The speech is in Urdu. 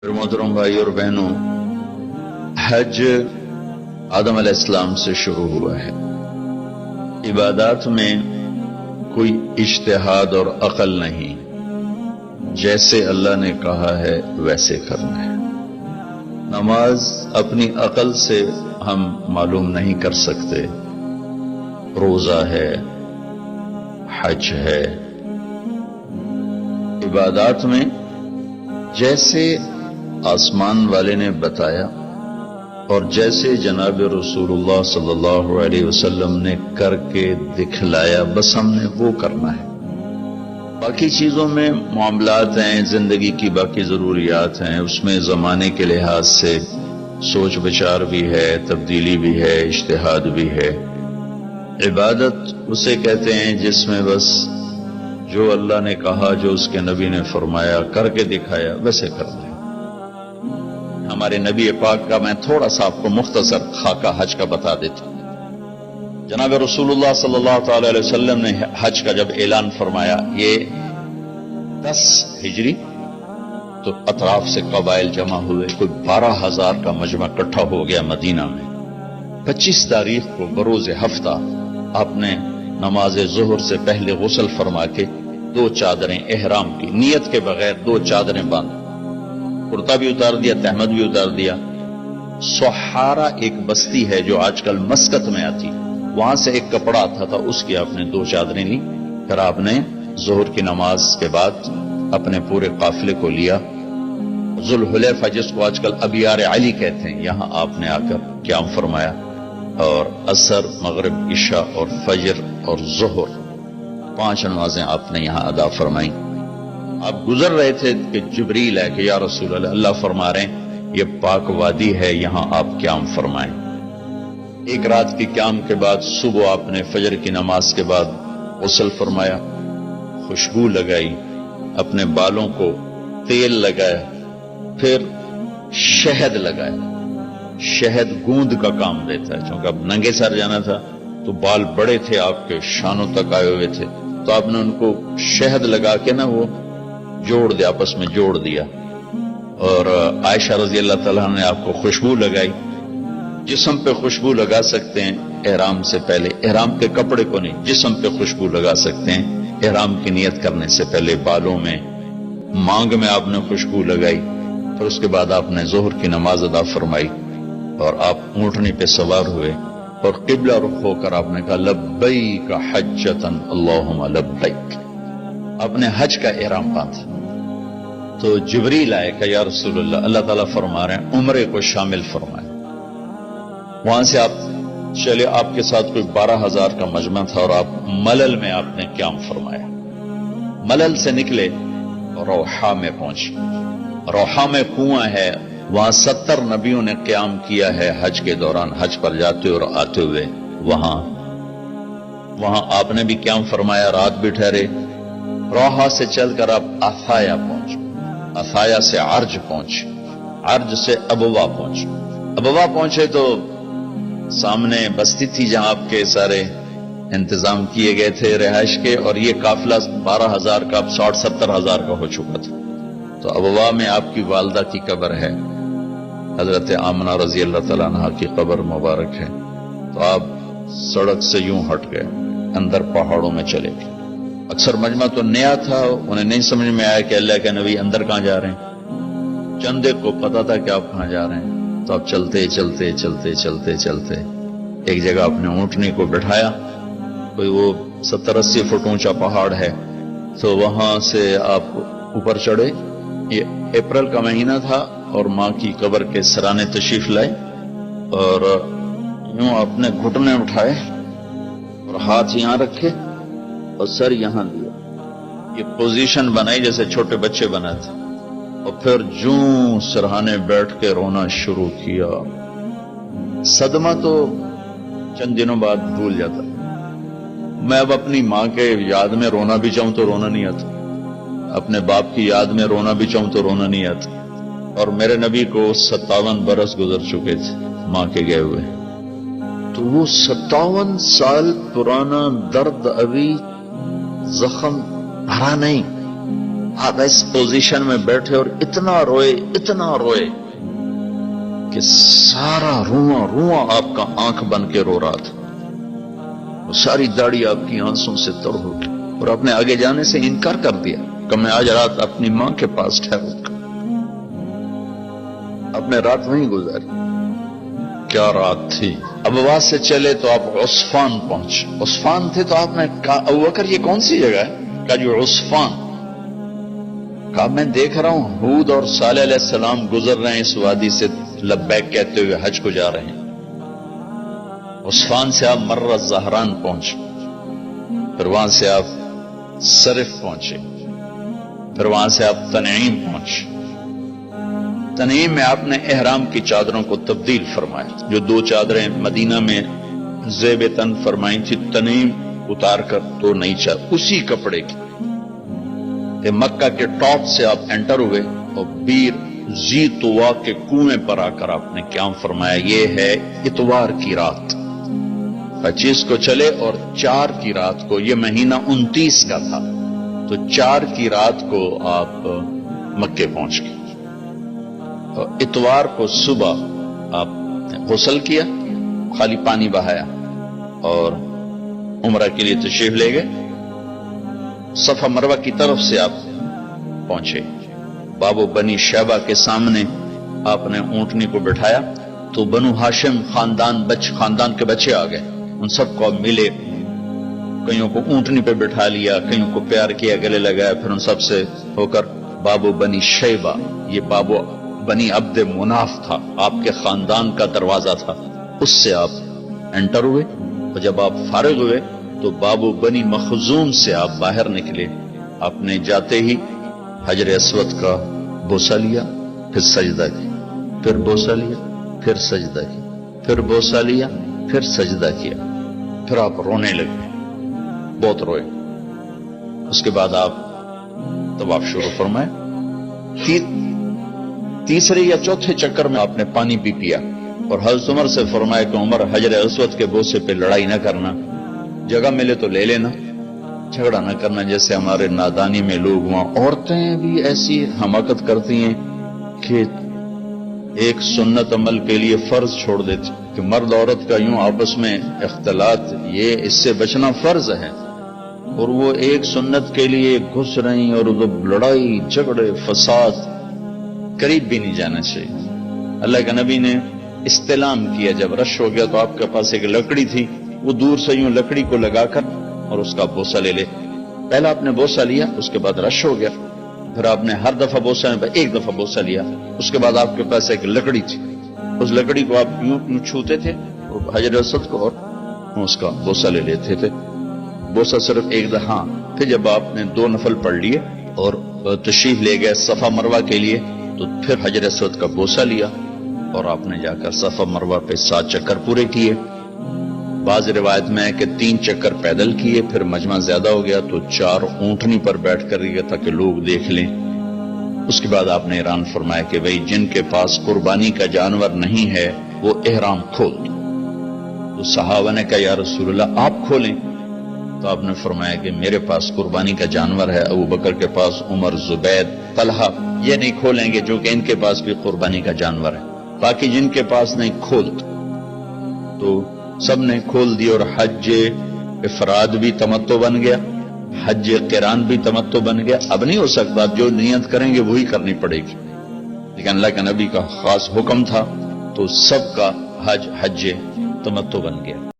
محترم بھائی اور بہنوں، حج آدم علیہ السلام سے شروع ہوا ہے۔ عبادات میں کوئی اجتہاد اور عقل نہیں، جیسے اللہ نے کہا ہے ویسے کرنا ہے۔ نماز اپنی عقل سے ہم معلوم نہیں کر سکتے، روزہ ہے، حج ہے۔ عبادات میں جیسے آسمان والے نے بتایا اور جیسے جناب رسول اللہ صلی اللہ علیہ وسلم نے کر کے دکھلایا، بس ہم نے وہ کرنا ہے۔ باقی چیزوں میں معاملات ہیں، زندگی کی باقی ضروریات ہیں، اس میں زمانے کے لحاظ سے سوچ بچار بھی ہے، تبدیلی بھی ہے، اجتہاد بھی ہے۔ عبادت اسے کہتے ہیں جس میں بس جو اللہ نے کہا، جو اس کے نبی نے فرمایا، کر کے دکھایا، ویسے کرنا ہے۔ ہمارے نبی پاک کا میں تھوڑا سا آپ کو مختصر خاکہ حج کا بتا دیتا ہوں۔ جناب رسول اللہ صلی اللہ تعالی علیہ وسلم نے حج کا جب اعلان فرمایا، یہ 10 ہجری، تو اطراف سے قبائل جمع ہوئے، کوئی 12,000 کا مجمع اکٹھا ہو گیا مدینہ میں۔ 25 تاریخ کو بروز ہفتہ آپ نے نماز ظہر سے پہلے غسل فرما کے 2 چادریں احرام کی نیت کے بغیر 2 چادریں باندھ، کرتا بھی اتار دیا، تہمد بھی اتار دیا۔ سحارا ایک بستی ہے جو آج کل مسقط میں آتی، وہاں سے ایک کپڑا آتا تھا، اس کی آپ نے 2 چادریں لی۔ پھر آپ نے ظہر کی نماز کے بعد اپنے پورے قافلے کو لیا، ذوالحلیفہ جس کو آج کل ابیار علی کہتے ہیں، یہاں آپ نے آ کر قیام فرمایا، اور عصر، مغرب، عشاء اور فجر اور ظہر 5 نمازیں آپ نے یہاں ادا فرمائیں۔ آپ گزر رہے تھے کہ جبریل ہے کہ یا رسول اللہ، اللہ فرما رہے ہیں یہ پاک وادی ہے، یہاں آپ قیام فرمائیں۔ ایک رات کی قیام کے بعد صبح آپ نے فجر کی نماز کے بعد غسل فرمایا، خوشبو لگائی، اپنے بالوں کو تیل لگایا، پھر شہد لگایا۔ شہد گوند کا کام دیتا ہے، چونکہ اب ننگے سر جانا تھا تو بال بڑے تھے آپ کے، شانوں تک آئے ہوئے تھے، تو آپ نے ان کو شہد لگا کے نا وہ جوڑ دیا، آپس میں جوڑ دیا۔ اور عائشہ رضی اللہ تعالیٰ نے آپ کو خوشبو لگائی۔ جسم پہ خوشبو لگا سکتے ہیں احرام سے پہلے، احرام کے کپڑے کو نہیں، جسم پہ خوشبو لگا سکتے ہیں احرام کی نیت کرنے سے پہلے۔ بالوں میں، مانگ میں آپ نے خوشبو لگائی۔ پھر اس کے بعد آپ نے ظہر کی نماز ادا فرمائی اور آپ اونٹنی پہ سوار ہوئے اور قبلہ رخ ہو کر آپ نے کہا لبیک حجۃ اللہم لبیک، اپنے حج کا احرام باندھا۔ تو جبریل آئے کہ یا رسول اللہ، اللہ تعالیٰ فرما رہے ہیں عمرے کو شامل فرمائے۔ وہاں سے آپ چلے، آپ کے ساتھ کوئی 12,000 کا مجمع تھا، اور آپ ملل میں آپ نے قیام فرمایا۔ ملل سے نکلے، روحا میں پہنچے۔ روحا میں کنواں ہے، وہاں 70 نبیوں نے قیام کیا ہے حج کے دوران، حج پر جاتے اور آتے ہوئے۔ وہاں آپ نے بھی قیام فرمایا، رات بھی ٹھہرے۔ روحا سے چل کر آپ افایا پہنچے، افایا سے عرج پہنچے، عرج سے ابوا پہنچے۔ ابوا پہنچے تو سامنے بستی تھی جہاں آپ کے سارے انتظام کیے گئے تھے رہائش کے، اور یہ قافلہ 12,000 کا اب 60-70,000 کا ہو چکا تھا۔ تو ابوا میں آپ کی والدہ کی قبر ہے، حضرت آمنہ رضی اللہ تعالیٰ عنہ کی قبر مبارک ہے۔ تو آپ سڑک سے یوں ہٹ گئے، اندر پہاڑوں میں چلے گئے۔ اکثر مجمع تو نیا تھا، انہیں نہیں سمجھ میں آیا کہ اللہ کے نبی اندر کہاں جا رہے ہیں۔ چندے کو پتا تھا کہ آپ کہاں جا رہے ہیں، تو آپ چلتے چلتے چلتے چلتے چلتے ایک جگہ اپنے اونٹنی کو بٹھایا، کوئی وہ 70-80 فٹ اونچا پہاڑ ہے، تو وہاں سے آپ اوپر چڑھے۔ یہ اپریل کا مہینہ تھا اور ماں کی قبر کے سرانے تشریف لائے، اور یوں اپنے گھٹنے اٹھائے اور ہاتھ یہاں رکھے اور سر یہاں لیا، یہ پوزیشن بنائی جیسے چھوٹے بچے بناتے، اور پھر جوں سرہانے بیٹھ کے رونا شروع کیا۔ صدمہ تو چند دنوں بعد بھول جاتا، میں اب اپنی ماں کے یاد میں رونا بھی چاہوں تو رونا نہیں آتا، اپنے باپ کی یاد میں رونا بھی چاہوں تو رونا نہیں آتا۔ اور میرے نبی کو 57 برس گزر چکے تھے ماں کے گئے ہوئے، تو وہ 57 سال پرانا درد ابھی زخم بھرا نہیں، آپ اس پوزیشن میں بیٹھے اور اتنا روئے کہ سارا رواں آپ کا آنکھ بن کے رو رہا تھا، وہ ساری داڑھی آپ کی آنسوں سے تر ہو گئی، اور آپ نے آگے جانے سے انکار کر دیا کہ میں آج رات اپنی ماں کے پاس ٹھہروں گا۔ آپ نے رات وہیں گزاری۔ کیا رات تھی! اب وہاں سے چلے تو آپ عصفان پہنچے۔ عصفان تھے تو آپ نے کہا ابوبکر یہ کون سی جگہ ہے؟ کہا جو عصفان۔ کہا میں دیکھ رہا ہوں ہود اور صالح علیہ السلام گزر رہے ہیں اس وادی سے، لبیک کہتے ہوئے حج کو جا رہے ہیں۔ عصفان سے آپ مر الزہران پہنچے، پھر وہاں سے آپ صرف پہنچے، پھر وہاں سے آپ تنعیم پہنچے۔ تنعیم میں آپ نے احرام کی چادروں کو تبدیل فرمایا، جو 2 چادریں مدینہ میں زیب تن فرمائی تھی، تنعیم اتار کر تو نہیں چادر اسی کپڑے کی۔ مکہ کے ٹاپ سے آپ انٹر ہوئے اور بیر زی طوا کے کنویں پر آ کر آپ نے قیام فرمایا۔ یہ ہے اتوار کی رات، 25 کو چلے اور 4 کی رات کو، یہ مہینہ 29 کا تھا، تو 4 کی رات کو آپ مکے پہنچ گئے۔ اور اتوار کو صبح آپ نے غسل کیا، خالی پانی بہایا اور عمرہ کے لیے تشریف لے گئے۔ صفا مروہ کی طرف سے آپ پہنچے، بابو بنی شیبہ کے سامنے آپ نے اونٹنی کو بٹھایا تو بنو ہاشم خاندان کے بچے آ گئے، ان سب کو ملے، کئیوں کو اونٹنی پہ بٹھا لیا، کئیوں کو پیار کیا، گلے لگایا، پھر ان سب سے ہو کر بابو بنی شیبہ، یہ بابو بنی عبد مناف تھا، آپ کے خاندان کا دروازہ تھا، اس سے آپ انٹر ہوئے، اور جب آپ فارغ ہوئے تو بابو بنی مخزوم سے آپ باہر نکلے۔ آپ نے جاتے ہی حجر اسود کا بوسہ لیا، پھر سجدہ کیا، پھر بوسہ لیا، پھر سجدہ کیا، پھر بوسہ لیا، پھر سجدہ کیا، پھر آپ رونے لگے، بہت روئے۔ اس کے بعد آپ طواف شروع فرمائے۔ تیسرے یا چوتھے چکر میں آپ نے پانی بھی پیا اور حضرت عمر سے فرمایا کہ عمر حجر اسود کے بوسے پہ لڑائی نہ کرنا، جگہ ملے تو لے لینا، جھگڑا نہ کرنا، جیسے ہمارے نادانی میں لوگ وہاں عورتیں بھی ایسی حماقت کرتی ہیں کہ ایک سنت عمل کے لیے فرض چھوڑ دیتی کہ مرد عورت کا یوں آپس میں اختلاط، یہ اس سے بچنا فرض ہے، اور وہ ایک سنت کے لیے گھس رہی اور لڑائی جھگڑے فساد، قریب بھی نہیں جانا چاہیے۔ اللہ کے نبی نے استلام کیا، جب رش ہو گیا تو آپ کے پاس ایک لکڑی تھی، وہ دور سے یوں لکڑی کو لگا کر اور اس کا بوسہ لے لے۔ پہلا آپ نے بوسہ لیا، اس کے بعد رش ہو گیا، پھر آپ نے ہر دفعہ بوسہ ایک دفعہ بوسہ لیا، اس کے بعد آپ کے پاس ایک لکڑی تھی، اس لکڑی کو آپ یوں چھوتے تھے اور حجر اسود کو، اور اس کا بوسہ لے لیتے تھے۔ بوسہ صرف ایک دفعہ، پھر جب آپ نے 2 نفل پڑھ لیے اور تشریف لے گئے صفا مروہ کے لیے تو پھر حجر اسود کا بوسہ لیا اور آپ نے جا کر صفا مروہ پہ 7 چکر پورے کیے۔ بعض روایت میں ہے کہ 3 چکر پیدل کیے، پھر مجمع زیادہ ہو گیا تو 4 اونٹنی پر بیٹھ کر گیا تاکہ لوگ دیکھ لیں۔ اس کے بعد آپ نے اعلان فرمایا کہ بھئی جن کے پاس قربانی کا جانور نہیں ہے وہ احرام کھول دو۔ تو صحابہ نے کہا یا رسول اللہ آپ کھولیں، تو آپ نے فرمایا کہ میرے پاس قربانی کا جانور ہے، ابو بکر کے پاس، عمر، زبید، طلحہ یہ نہیں کھولیں گے جو کہ ان کے پاس بھی قربانی کا جانور ہے، باقی جن کے پاس نہیں کھول دو۔ تو سب نے کھول دی اور حج افراد بھی تمتع بن گیا، حج قران بھی تمتع بن گیا۔ اب نہیں ہو سکتا، جو نیت کریں گے وہی کرنی پڑے گی، لیکن اللہ کے نبی کا خاص حکم تھا تو سب کا حج تمتع بن گیا۔